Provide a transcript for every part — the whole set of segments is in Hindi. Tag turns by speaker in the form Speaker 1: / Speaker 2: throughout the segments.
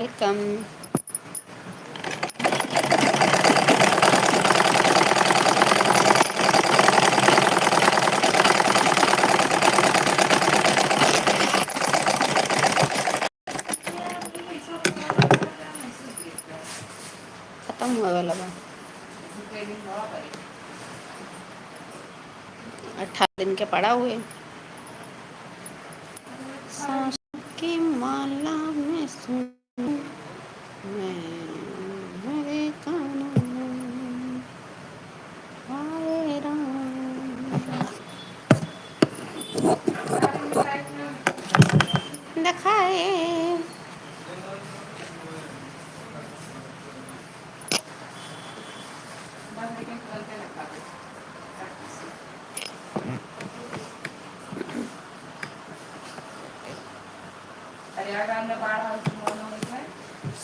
Speaker 1: वेलकम। खत्म हुआ वाला बा 18 दिन के पड़ा हुए। सांसों की माला में सुन मैं मेरे कानों में आए राम दिखाए।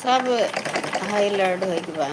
Speaker 1: सब हाई लर्ड हो बा।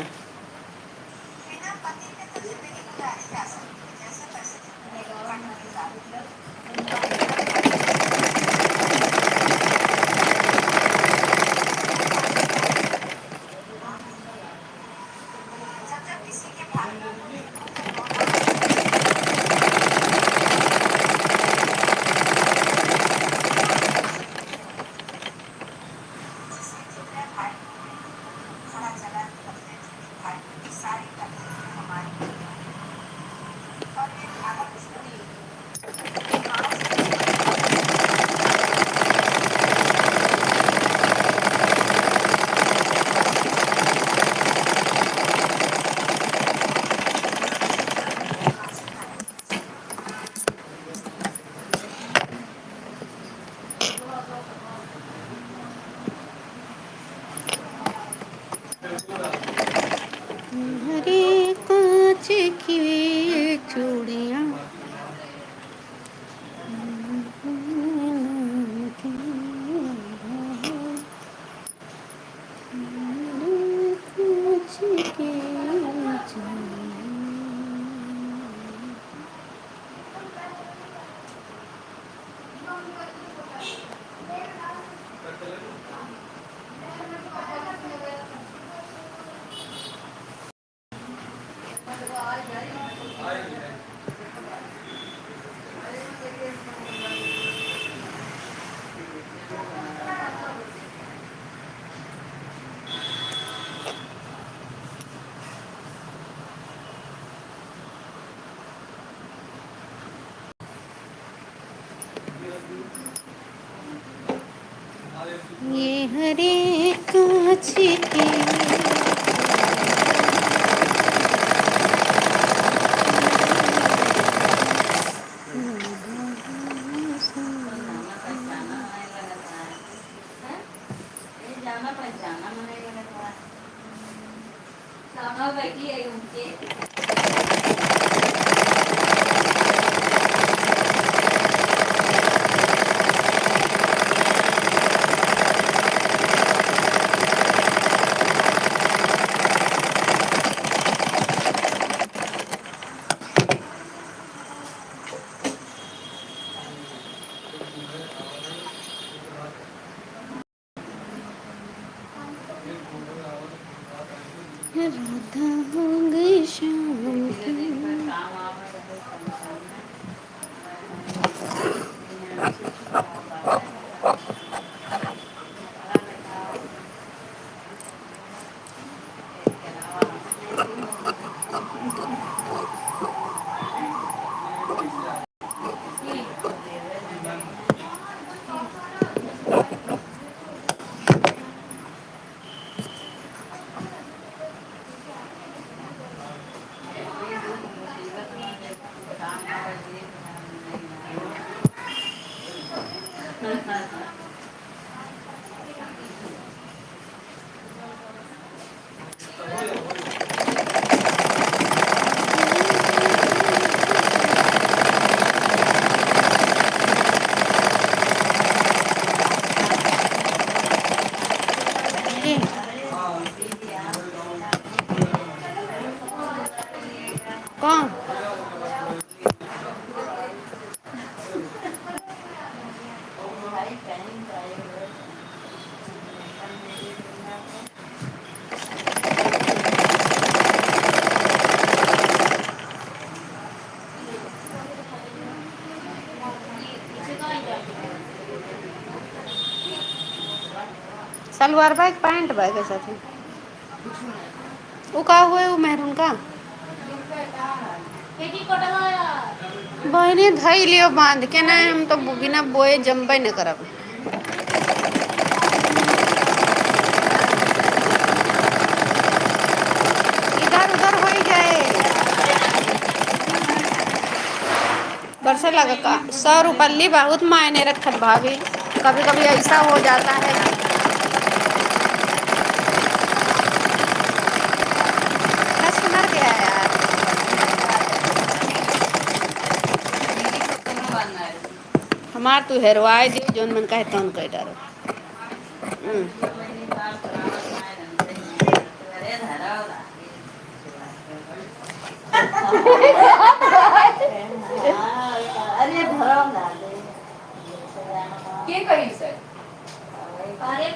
Speaker 1: हरे कांच की चूड़ियाँ ये हरे कांच की राधा हो गई शाम की। ए, कौन सलवार बा पैंट बा के साथ वो का हुए वो मेहरून का बहनी धई लियो बांध के ना हम तो बिना बोए जमबे न करब इधर उधर हो ही जाए बरसे लगा का 100 रुपये बहुत मायने रखत भाभी कभी कभी ऐसा हो जाता है कस्टमर क्या है यार हमार तू हेरवाए दे जोन मन कहे तौन कह डारो अरे धरम ना के कही सर अरे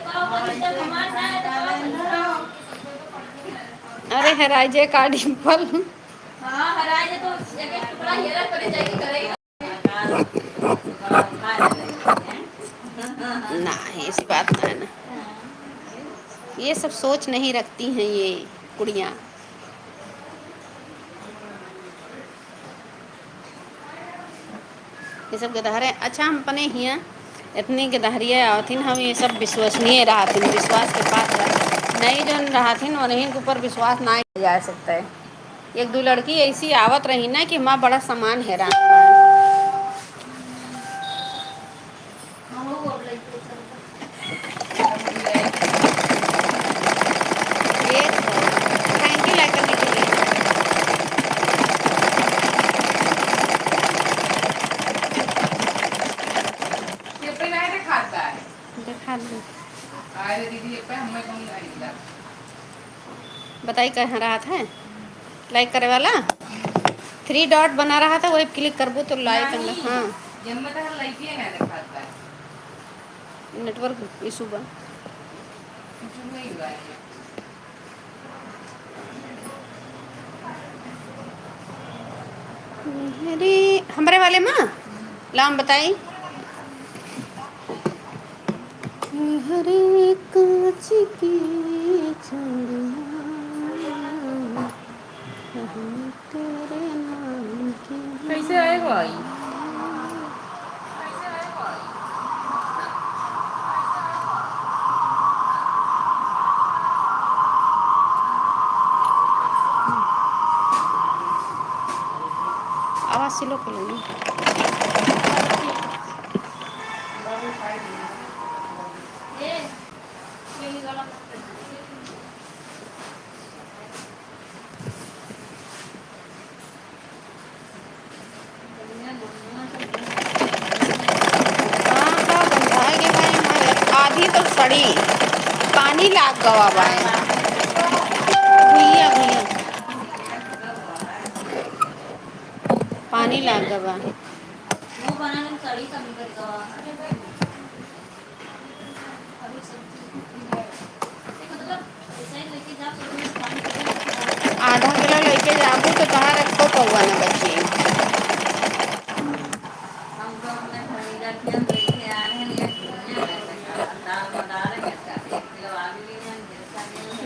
Speaker 1: अरे हराई जे का डिंपल हां हराई जे तो एक एक टुकड़ा हेरा करे जाके करेगा ना ऐसी बात ना है ना ये सब सोच नहीं रखती हैं ये कुड़ियाँ ये सब गदहरे अच्छा हम अपने हियाँ इतनी गदहरिया आवथिन हम ये सब विश्वसनीय रहथिन विश्वास के पास नहीं जो रहथिन उन्हीं के ऊपर विश्वास ना किया जा सकता है एक दो लड़की ऐसी आवत रही ना कि माँ बड़ा सामान हैरान ये थैंक यू लाइक करने के लिए दिखा दो बताइए कहाँ रहा था लाइक करे वाला 3 डॉट बना रहा था वही क्लिक करबो तो लाइक हाँ नेटवर्क इशू बा अरे हमारे वाले माँ लाम बताई हरे कांच की तेरे नाम की कैसे आएगा भाई आवाज स्लो कर लो आधी तो सड़ी पानी लाग गवा बा भैया भैया पानी लाग गवा आधा किलो लेके जाबू तो कहाँ रखो पौवा ना बच्ची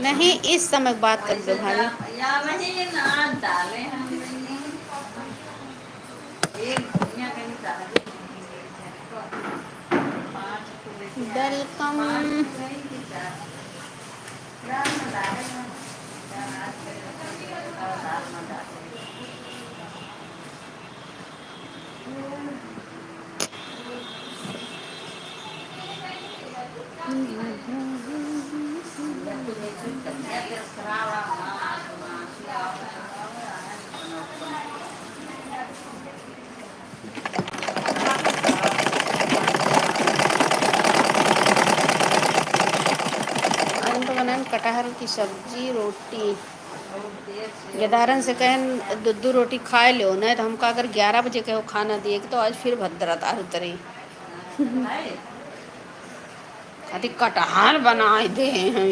Speaker 1: नहीं इस समय बात कर दो भाभी वेलकम कटहल की सब्जी रोटी गदारन से कहें दूध रोटी खाए लो नहीं तो हमका अगर 11 बजे कहो खाना दिए तो आज फिर भद्रा तार उतरे अति कटहल बनाए दे हैं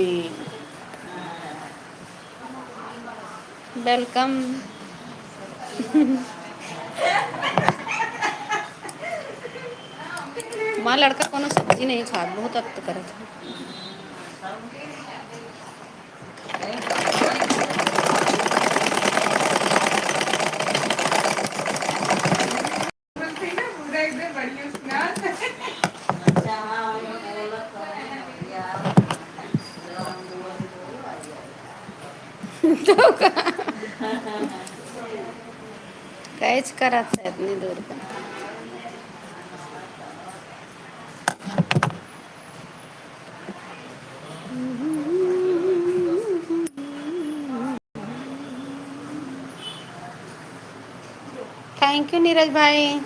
Speaker 1: वेलकम माँ लड़का कोनो सब्जी नहीं खा बहुत अत करत तो काहीच करायचं आहेत नाही दूर पण. थैंक यू नीरज भाई.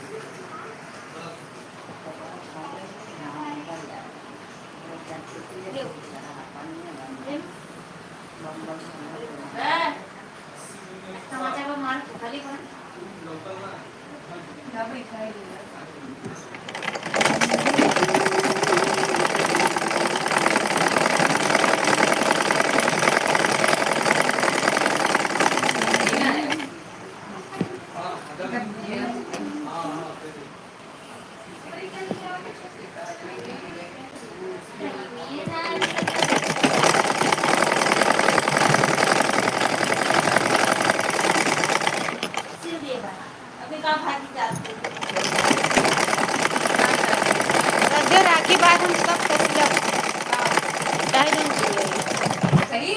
Speaker 1: जो राखी बात हम सब सही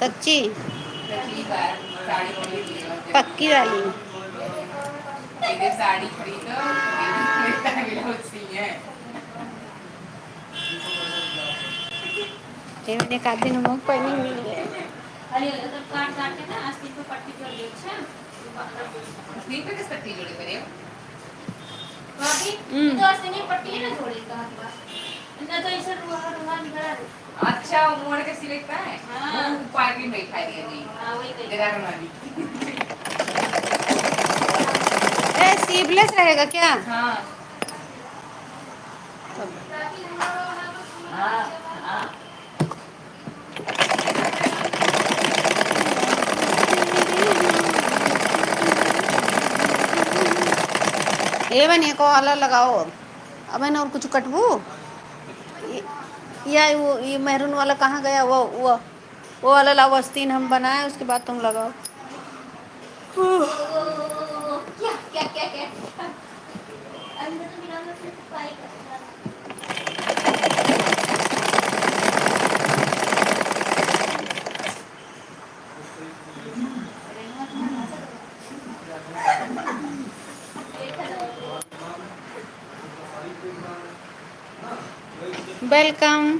Speaker 1: सच्ची पक्की वाली. साड़ी खरीदो मैंने एक आध दिन हम पहनी मिल गए. काट काट के ना अस्ती पे पट्टी जोड़ दे. अच्छा अस्ती पे किस पट्टी जोड़ी करे भाभी तो अस्ती नहीं पट्टी है ना जोड़ी का ना तो इसे रुआ रुआ निकला. अच्छा वो मोड़ के सिलेक्ट है. हां वो पार्टी में खाई दिया जी. हां वही कही जरा वाली ए सीवलेस रहेगा क्या. हां हां हां ये बनिए को अलग लगाओ. अब मैंने और कुछ कटबू या वो ये मैरून वाला कहाँ गया. वो वाला लाओ आस्तीन हम बनाए उसके बाद तुम लगाओ. क्या क्या क्या क्या वेलकम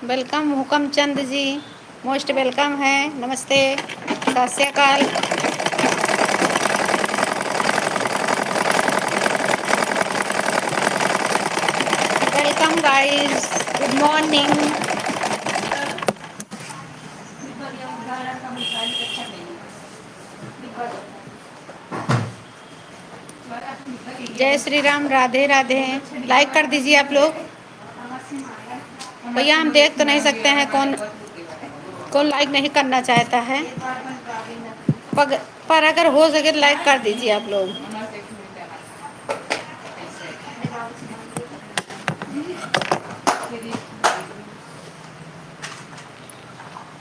Speaker 1: वेलकम हुकम चंद जी मोस्ट वेलकम है. नमस्ते सत श्री अकाल. Welcome guys good morning. जय श्री राम. राधे राधे. लाइक कर दीजिए आप लोग. भैया हम देख तो नहीं सकते हैं कौन कौन लाइक नहीं करना चाहता है पर अगर हो सके तो लाइक कर दीजिए आप लोग.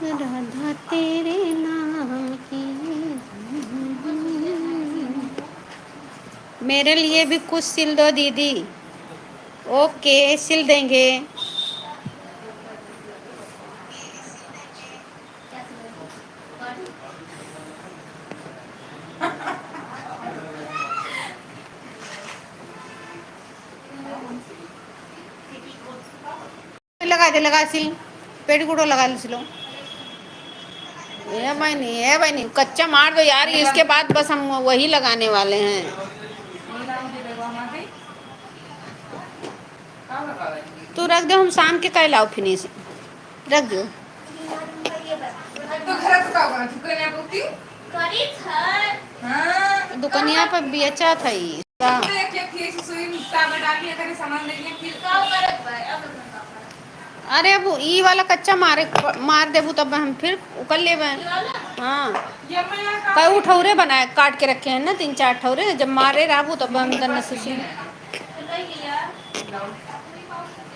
Speaker 1: राधा तेरे नाम की मेरे लिए भी कुछ सिल दो दीदी. ओके सिल देंगे. लगा सिल पेटीकोट लगा सिलो. ये भाई नहीं कच्चा मार दो यार. इसके बाद बस हम वही लगाने वाले हैं. तू रख दो हम शाम के कल लाओ फिनिश रख दो. दुकानिया पर बेचा था अरे अब ई वाला कच्चा मार देबू तब हम फिर उकल ले. हाँ कई ठौरे बनाए काट के रखे हैं ना 3-4 ठौरे. जब मारे रहबू तब हम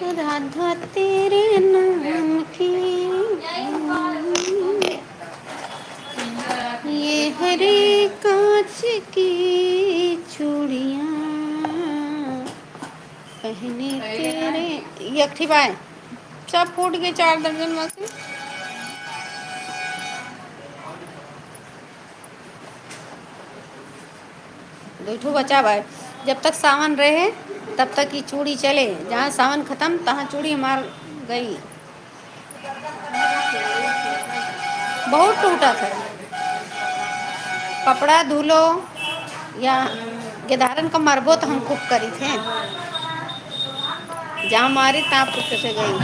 Speaker 1: राधा तेरे नाम की ये हरे कांच की चूड़ियाँ पहने तेरे यकठी बाय सब फूट गए 4 दर्जन में से। दूठो बचा भाई जब तक सावन रहे तब तक ये चूड़ी चले, जहाँ सावन खत्म तहाँ चूड़ी हमार गई। बहुत टूटा था। कपड़ा धुलो या गेदारन का मरबो तो हम खूब करी थे, जहाँ मारी तहाँ फुट से गई।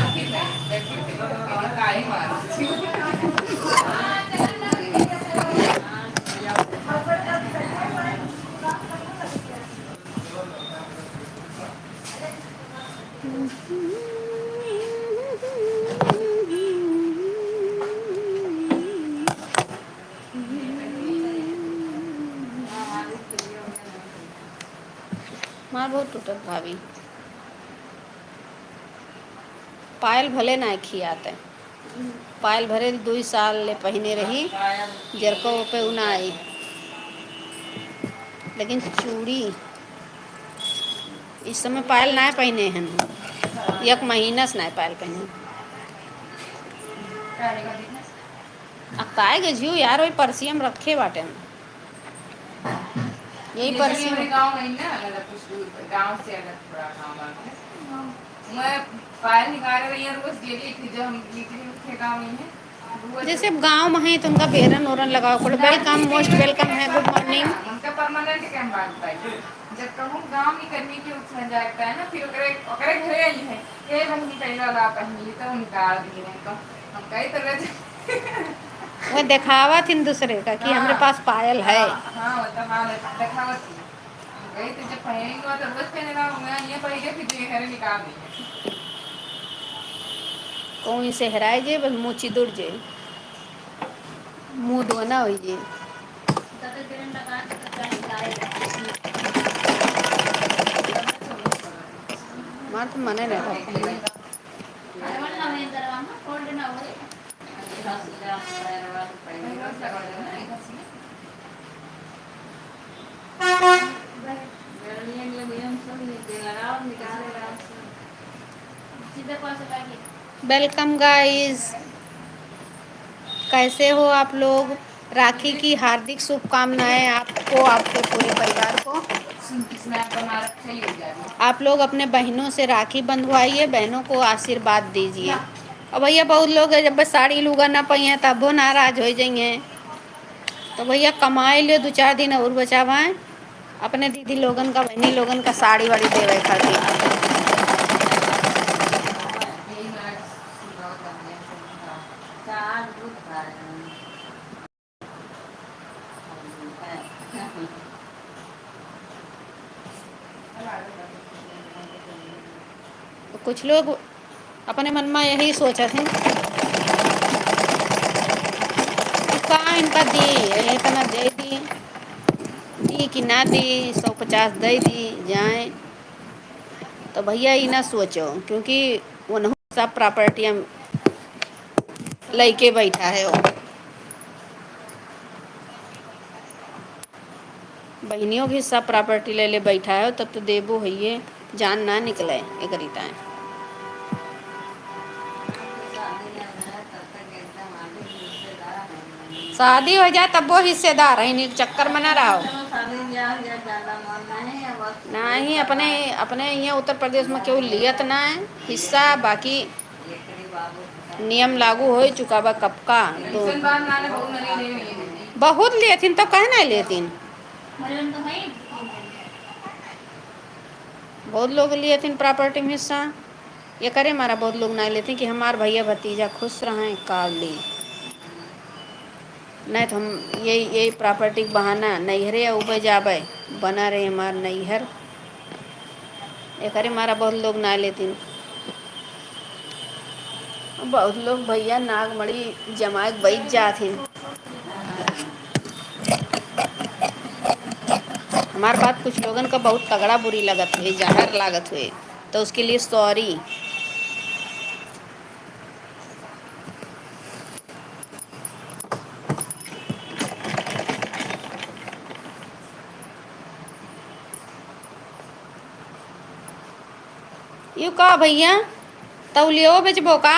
Speaker 1: मार बहुत टूटत भाभी। पायल भले ना खियाते, पायल भरे 2 साल ले पहने रही जरको पे उना आई, लेकिन चूड़ी इस समय पायल ना पहने हैं, 1 महीना से ना पायल पहने। अक्ताए के झियो यार वही परसियम रखे बाटे, यही परसियम
Speaker 2: गाँव में ना अलग कुछ दूर गाँव से अलग थोड़ा गाँव में मैं पायल निकाल रही हूँ रोज डेली थी जब हम निकले गाँव में है।
Speaker 1: जैसे गांव में है तो उनका बेरन ओरन लगाओ पड़े। वेलकम, मोस्ट वेलकम है, गुड मॉर्निंग।
Speaker 2: उनका परमानेंट कैंप बांधता है जब कहूँ गाँव में करने की उत्साह जागता है ना, फिर ओकरे घरे आई है ये बहनी पहले वाला पहनी तो निकाल दिए तो हम कई तरह
Speaker 1: वो दिखावा थी दूसरे का कि हमारे पास पायल है।
Speaker 2: हाँ दिखावा थी गई तो जब पहनेंगे तो रोज पहने रहा मैं ये पहले फिर घरे निकाल दी
Speaker 1: कौन से हराए जे बस मोची दूर जे मुँह धोना हो जे मार तो मने नहीं वेलकम गाइस, कैसे हो आप लोग? राखी की हार्दिक शुभकामनाएं आपको, आपके पूरे परिवार को। आप लोग अपने बहनों से राखी बंधवाइए, बहनों को आशीर्वाद दीजिए। और भैया बहुत लोग है जब बस साड़ी लुगा ना पाई हैं तब वो नाराज हो जाइए, तो भैया कमाए लियो 2-4 दिन और बचावाएं अपने दीदी लोगन का, बहनी लोगन का साड़ी वाड़ी देवे खातिर। तो कुछ लोग अपने मन में यही सोचा थे कि कहाँ इनका दी इतना दे दी कि ना दी, 150 दे दी जाए। तो भैया ये ना सोचो, क्योंकि वो न सब प्रॉपर्टी लेके बैठा है वो। बहनियों की सब प्रॉपर्टी ले ले बैठा है तब तो देबो है ये, जान ना निकले एक रीता है। शादी हो जाए तब वो हिस्सेदार है, नहीं चक्कर में ना रहो। नहीं अपने अपने यहाँ उत्तर प्रदेश में क्यों लियत ना है हिस्सा, बाकी नियम लागू हो चुका बा कब का। तो बहुत लेथिन तो कहे ना लेथिन, बहुत लोग लिए थे प्रॉपर्टी में हिस्सा। ये करे हमारा बहुत लोग ना लेते कि हमार भैया भतीजा खुश रहें काल ली, नहीं तो हम यही प्रॉपर्टी बहाना नैहरे उबे जाबे बना रहे हमार नैहर। ये करे हमारा बहुत लोग ना लेती, बहुत लोग भैया नागमणि जमाए बैठ जाते। हमारे बात कुछ लोगन का बहुत तगड़ा बुरी लगत हुई, जहर लागत हुए, तो उसके लिए सॉरी। यू का भैया तौलियो बेचबो का?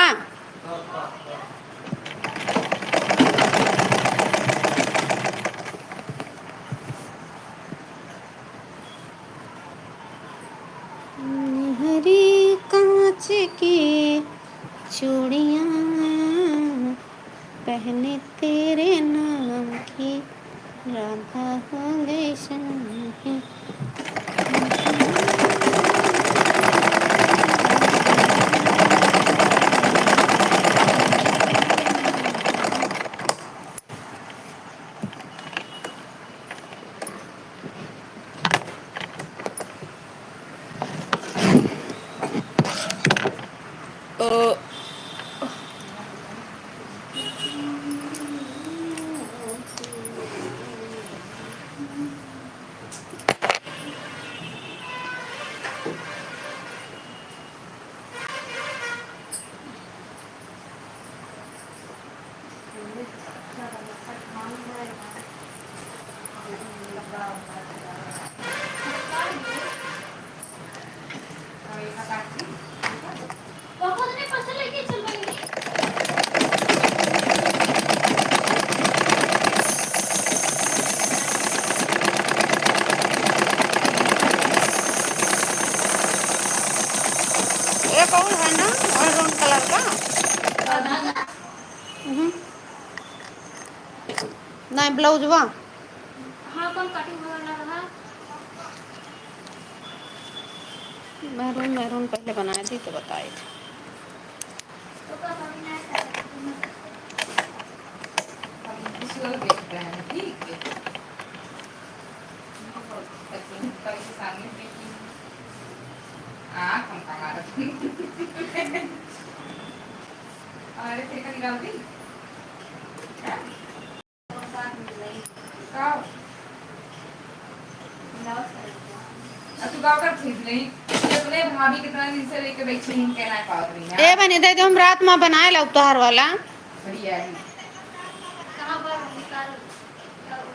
Speaker 1: हरी कांच की चूड़ियाँ पहने तेरे नाम की राधा हो गई शाही। एक और है ना मैरून कलर का। हम्म, नहीं ब्लाउज वा मैरून मैरून पहले बनाई थी तो बताई थी।
Speaker 2: विजुअल देखते हैं ठीक है। पैसे सामने देखी हम हमारा अरे ठेका निकाल दी का तू गाँव कर खरीद नहीं अपने भाभी कितना दिन से लेके बैठी नहीं कहना पाल रही है।
Speaker 1: ए बनी दे हम रात में बनाए ला त्योहार वाला
Speaker 2: बढ़िया है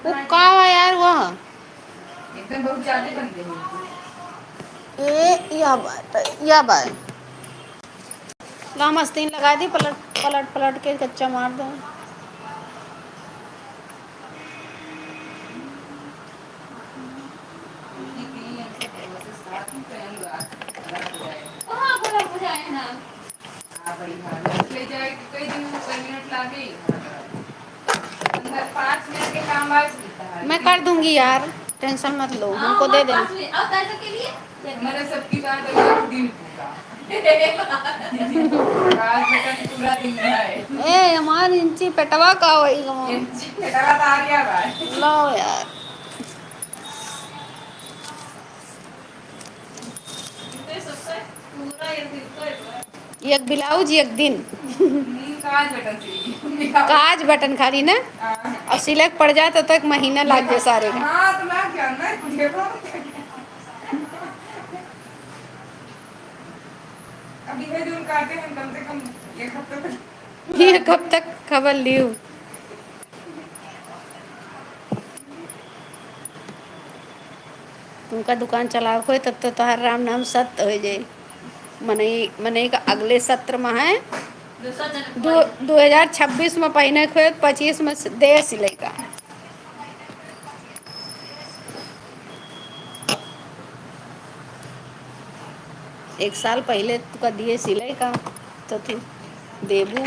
Speaker 1: वो का हुआ यार वह
Speaker 2: एकदम बहुत ज्यादा बनते हैं।
Speaker 1: ए या बात है या बात ला मस्तीन लगा दी पलट पलट पलट के कच्चा मार दो।
Speaker 2: बड़ी भाभी ले जाए कई दिन 5 मिनट लागे अंदर 5 मिनट के काम आज
Speaker 1: मैं कर दूंगी यार टेंशन मत लो हमको दे दे।
Speaker 2: हमारे सबकी बात दिन पूरा आज बेटा पूरा दिन है
Speaker 1: ए हमार इंची पेटवा का होई गो
Speaker 2: बेटा आ गया भाई
Speaker 1: लो यार एक ब्लाउज एक दिन काज बटन खाली ना और सिलेक्ट पड़ जाए तो एक महीना लग जाए सारे का।
Speaker 2: हाँ तो मैं क्या मैं देखो अभी है जो काटे हैं कम से कम 1 हफ्ते तक
Speaker 1: ये कब तक खबर लियो तुमका दुकान चलाओ हो तब तो तोहार राम नाम सत्य हो जाए। मनई का अगले सत्र में है 2026 में पहने खोए 25 में दे सिलाई का। एक साल पहले तुका दिए सिलाई का तो तू देबू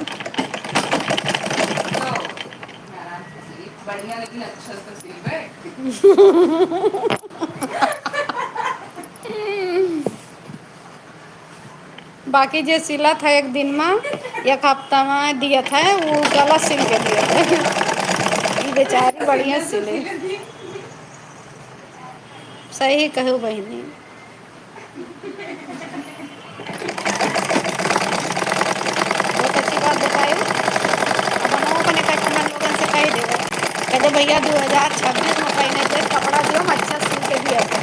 Speaker 2: बढ़िया लेकिन अच्छा सा सिल है
Speaker 1: बाकी जो सिला था एक दिन में एक हफ्ता में दिया था वो गला सिल के दिया था। ये बेचारी बढ़िया सिले सही कहू बहनी बहुत अच्छी बात बताई। अब हम अपने कस्टमर लोगों से कह देगा कहते भैया 2026 में पहने थे कपड़ा दियो हम अच्छा सिल के दिया था।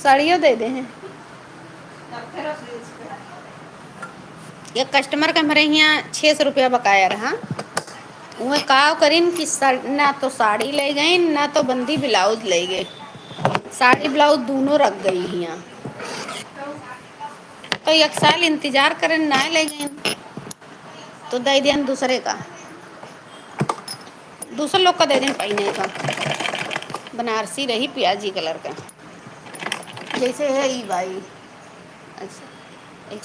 Speaker 1: साड़ियों दे दे हैं एक कस्टमर का हमारे यहाँ 600 रुपया बकाया रहा उहे का करीन कि ना तो साड़ी ले गई ना तो बंदी ब्लाउज ले गए। साड़ी ब्लाउज दोनों रख गई हियाँ।
Speaker 2: तो
Speaker 1: तो एक साल इंतजार करें ना ले गए तो दे दियन दूसरे का, दूसरे लोग का दे दिन पहने का। बनारसी रही प्याजी कलर का जैसे है ई भाई। अच्छा एक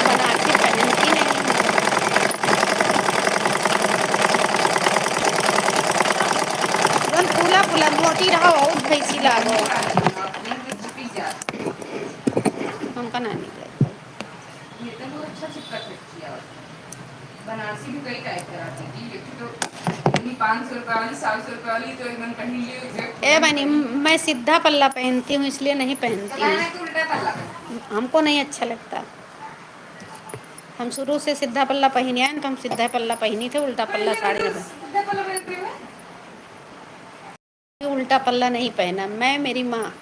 Speaker 1: बनारसी पहनती नहीं, फूला फूला मोटी रहा बहुत भैंसी लागो।
Speaker 2: गर्मी वाली है अपने तो चिपक जाती है।
Speaker 1: हमका ना निकले
Speaker 2: ये तो बहुत अच्छा चिपका सकती है। बनारसी भी कई टाइप की आती थी, लेकिन तो इतनी 500 रुपये वाली 700 रुपये वाली तो एकदम पहन ली उसे
Speaker 1: ए
Speaker 2: तुरंत
Speaker 1: बनी,
Speaker 2: पहन
Speaker 1: मैं सीधा पल्ला पहनती हूँ इसलिए नहीं पहनती हूँ।
Speaker 2: चलाना तो उल्टा पल्ला पहन।
Speaker 1: हमको नहीं अच्छा लगता। हम शुरू से सीधा पल्ला पहने आए तो हम सीधा पल्ला पहनी थे, उल्टा पल्ला
Speaker 2: पहले
Speaker 1: साड़ी
Speaker 2: तो
Speaker 1: में
Speaker 2: सीधा पल्ला पहनते हुए
Speaker 1: उल्टा पल्ला नहीं पहना मैं, मेरी माँ।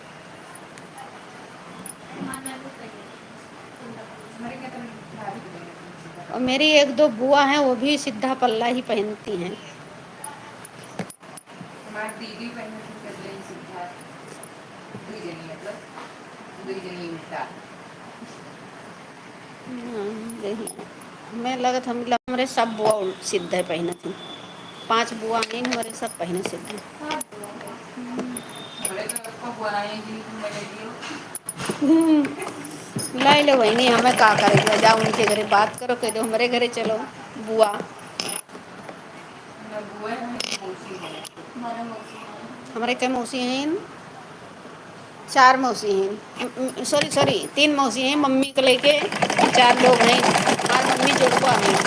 Speaker 2: हमारे क्या तो भाभी को देना चाहिए सीधा
Speaker 1: और
Speaker 2: पल्ला।
Speaker 1: मेरी एक दो बुआ हैं वो भी सीधा पल्ला ही पहनती हैं।
Speaker 2: हमारी दीदी पहन कर ले सीधा दुई जनी मतलब दुई जनी उल्टा।
Speaker 1: यही मैं लगत हम हमारे सब बुआ सीधा पहना थी। 5 बुआ नहीं हमारे सब पहने सीधे।
Speaker 2: हमारे तो उसको बुआएं जिनको मैंने दियो
Speaker 1: लाई लो वही नहीं हमें का करेगा, जाओ उनके घरे बात करो, कह दो हमारे घरे चलो बुआ।
Speaker 2: ना बुआ है कि मौसी है।
Speaker 1: हमारे कई मौसी हैं, 4 मौसी हैं, सॉरी सॉरी 3 मौसी हैं, मम्मी को लेके 4 लोग हैं। आज मम्मी जोड़वा हैं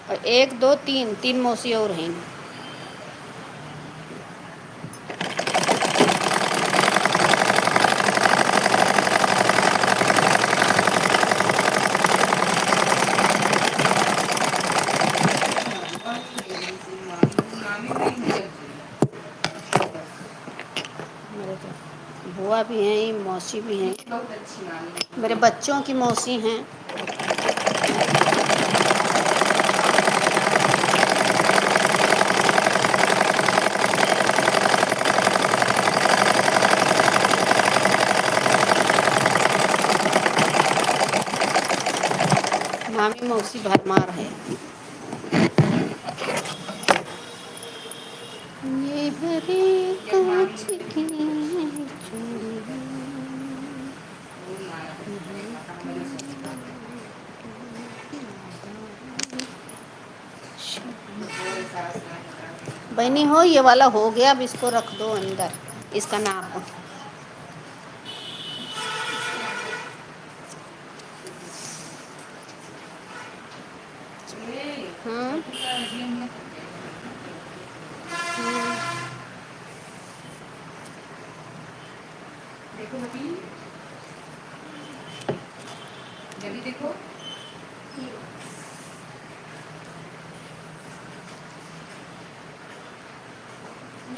Speaker 1: और 1 2 3 3 मौसी और हैं।
Speaker 2: मामी नहीं हुई बस।
Speaker 1: मेरे तो बुआ भी हैं, मौसी भी हैं,
Speaker 2: मेरी बहुत अच्छी मामी
Speaker 1: मेरे
Speaker 2: है।
Speaker 1: बच्चों की मौसी हैं। मामी मौसी भरमार है। ये हरे
Speaker 2: जब मामी
Speaker 1: कांच
Speaker 2: ने
Speaker 1: की
Speaker 2: वो माना देखा हमारे साथ वो सारा सामान निकाल के
Speaker 1: बहनी हो ये वाला हो गया, अब इसको रख दो अंदर, इसका नाप।
Speaker 2: ए
Speaker 1: हाँ
Speaker 2: छोटी का ये मत देखो अभी जल्दी देखो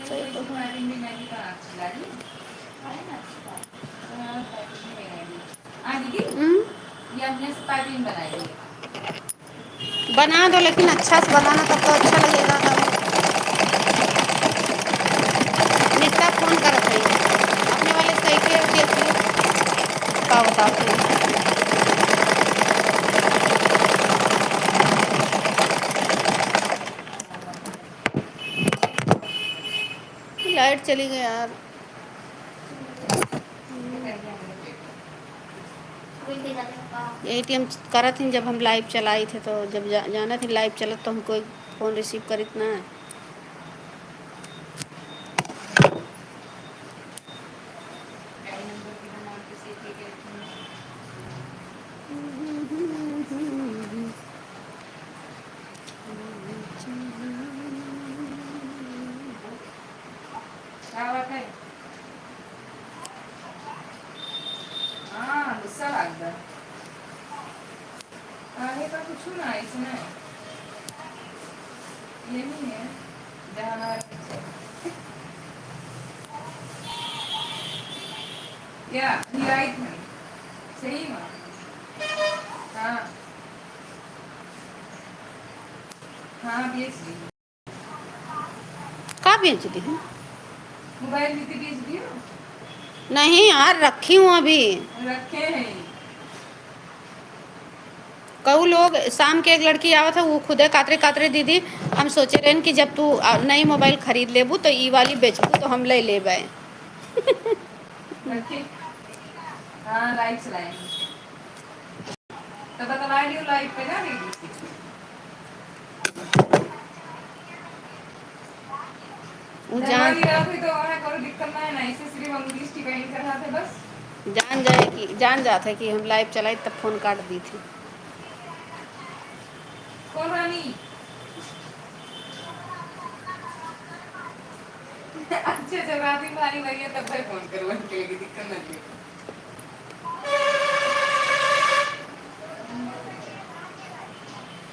Speaker 1: सही तो है।
Speaker 2: में मैंने कहा अच्छी लगी हाँ दीदी
Speaker 1: हम्म,
Speaker 2: ये अपने से पैकिंग बनाइए।
Speaker 1: बना दो लेकिन अच्छा से बनाना तब तो अच्छा लगेगा। तब नित्ता फोन कर रही अपने वाले सही के देख लो का बताती हूँ। लाइट चली गई यार। ATM करा थी जब हम लाइव चलाई थे, तो जब जाना थी लाइव चला तो हमको फ़ोन रिसीव करी ना।
Speaker 2: क्या बात है हाँ गुस्सा लगता है आगे का कुछ ना इसमें ये नहीं है जहाँ क्या हिराई थी सही में। हाँ हाँ बेच दी।
Speaker 1: का बेच दी है?
Speaker 2: मोबाइल भी तो बेच दियो।
Speaker 1: नहीं यार, रखी हूँ अभी।
Speaker 2: रखे हैं।
Speaker 1: कहू लोग शाम के एक लड़की आवा था, वो खुदे कातरे कातरे दीदी हम सोचे रहे कि जब तू नई मोबाइल खरीद लेबू तो ई वाली बेचबू तो हम ले लेबै।
Speaker 2: रखे। हाँ लाइट चलाएंगे तो बतला लियो लाइट पे ना दीदी।
Speaker 1: वो
Speaker 2: धनवा
Speaker 1: जान
Speaker 2: की रात हुई तो वहाँ कोई दिक्कत ना है ना, इसे सिर्फ अंगूठी टिकाई कर रहा था बस।
Speaker 1: जान जाते कि हम लाइव चलाई तब फोन काट दी थी।
Speaker 2: कौन रानी? अच्छे जब रात में भारी लगी है तब भाई फोन करो, उनके लिए दिक्कत नहीं है।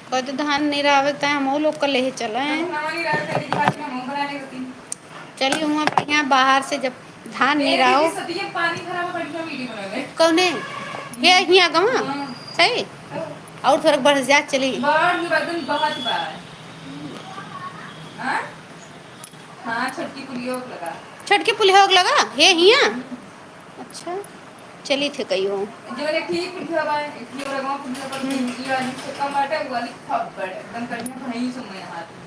Speaker 1: कोई तो धान नहीं रहा है, हम वो लोग का ले चले
Speaker 2: जब
Speaker 1: हैं।
Speaker 2: हमारी रात का दिन बात में हम बनाने होती।
Speaker 1: चलिए हुआ बढ़िया, बाहर से जब धान नहीं
Speaker 2: ए
Speaker 1: रहा
Speaker 2: दीदी
Speaker 1: हो।
Speaker 2: सतिया पानी खराब बढ़िया वीडियो बना ले।
Speaker 1: कौने ये हिया गवा
Speaker 2: हाँ
Speaker 1: सही और थोड़ा बढ़ जा चली।
Speaker 2: बाढ़ में बदन बहुत बार। हाँ हाँ छटकी पुलियो लगा।
Speaker 1: छटके पुलिया होग लगा हे हिया। अच्छा चली थे कई हो।
Speaker 2: जो ने ठीक पुलियो बा इतनी और गांव पुलियो पर ये वाली से कम आटा वाली खबर एकदम करने नहीं समय हाथ में।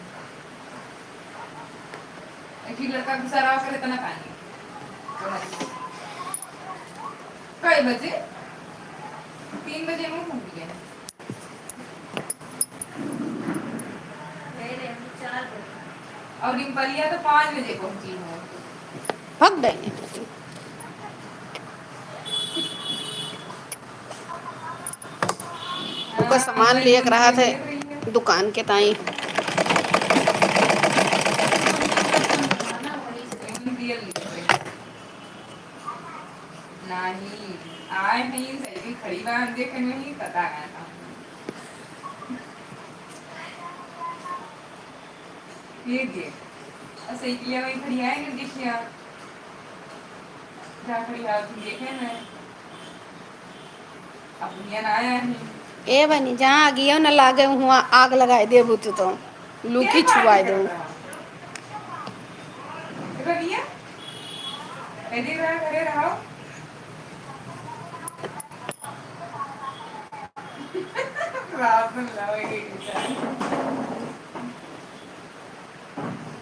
Speaker 2: एक ही लड़का गुजारा करे तना पानी। कई बजे? 3 बजे मुंह खुल गया। और डिम्पलिया तो 5 बजे पहुंची है।
Speaker 1: भग गए उनका सामान लेकर रहा थे दुकान के ताई।
Speaker 2: नहीं आए नहीं सही खड़ी बात देखने में ही पता है था। ये देख ऐसे ही किया वही खड़ी आएंगे देखिए जा खड़ी आप देखे ना अब दुनिया ना आया नहीं।
Speaker 1: ए बनी जहाँ गया न लागे हुआ आग लगाए दे बुत तो लुकी छुआ दो।
Speaker 2: रहिए यदि रहा घरे रहो। रात में लाओगे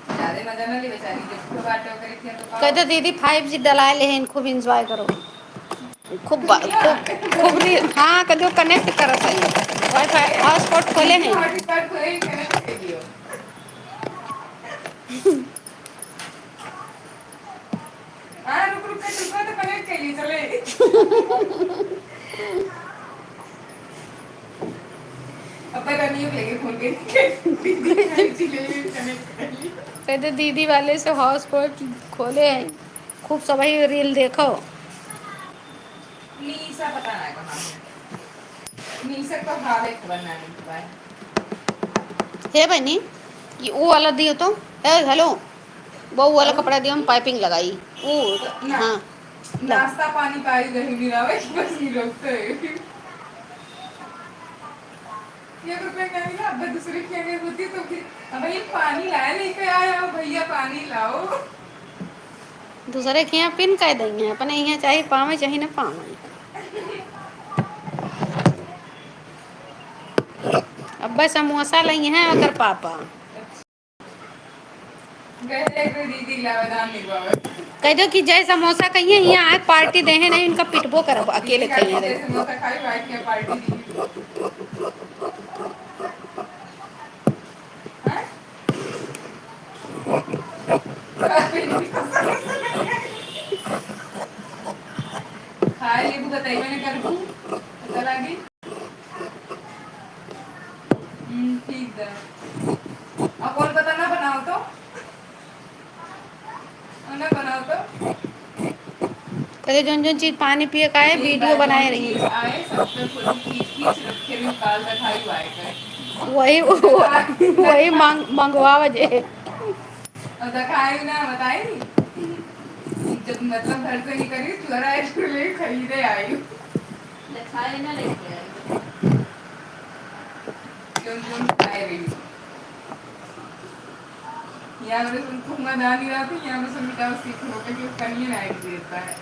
Speaker 2: ज्यादा मजा ना ले बेचारी जब बात करे थी तो
Speaker 1: कहते दीदी 5G डलाए ले हैं, खूब इंजॉय करो। खूब खूब हाँ कदो कनेक्ट करत है वाईफाई हॉटस्पॉट खोले हैं।
Speaker 2: हॉटस्पॉट खोले ही कनेक्ट कर दियो। हाँ रुक रुक के चुका तो कनेक्ट कर लिए चले। अब रनियो लेके फोन
Speaker 1: कहते दीदी वाले से हॉटस्पॉट खोले हैं, खूब सभी रील देखो।
Speaker 2: नीसा पता ना कहाँ है। नीसा का हाल है खबर ना नहीं पाए।
Speaker 1: हे बनी ये वो वाला दियो तो हेलो वो वाला कपड़ा दियो, हम पाइपिंग लगाई वो। हाँ
Speaker 2: नाश्ता पानी पाई रही गिरावे बस ही रोकते ये रुपए का नहीं ना अब दूसरे की अगर होती तो फिर भाई पानी लाए लेके आया हो भैया पानी लाओ।
Speaker 1: दूसरे के यहाँ पिन कह देंगे अपने यहाँ चाहे पावे चाहे ना पावे। अब बस समोसा लाई हैं अगर पापा
Speaker 2: दीदी लावदान निभावे
Speaker 1: कह दो कि जय समोसा कहिए यहाँ आए पार्टी दे हैं नहीं उनका पिटबो करब
Speaker 2: दीदी
Speaker 1: अकेले
Speaker 2: का
Speaker 1: कहिए
Speaker 2: जैसे
Speaker 1: देखो।
Speaker 2: समोसा खाई बैठ के पार्टी दी खाए लेबू बताई मैंने कर दूं पता लगी। ठीक है अब और पता ना बनाओ तो ना बनाओ तो
Speaker 1: कहते जोन जोन चीज पानी पिए का है वीडियो बनाए रही
Speaker 2: चीज आए सबसे पूरी चीज खींच रखे निकाल रखाई हुआ है
Speaker 1: वही मंगवा वजे
Speaker 2: और दिखाई ना बताई जब मतलब घर से निकली चुरा ले खरीदे आई हूँ।
Speaker 1: खाए ना लेके आए।
Speaker 2: क्यों क्यों खाए रही हूँ। यहाँ मेरे सुन खूब मजा नहीं रहा था, यहाँ में सुन मिटा सीख लो कि कहीं नहीं देता है।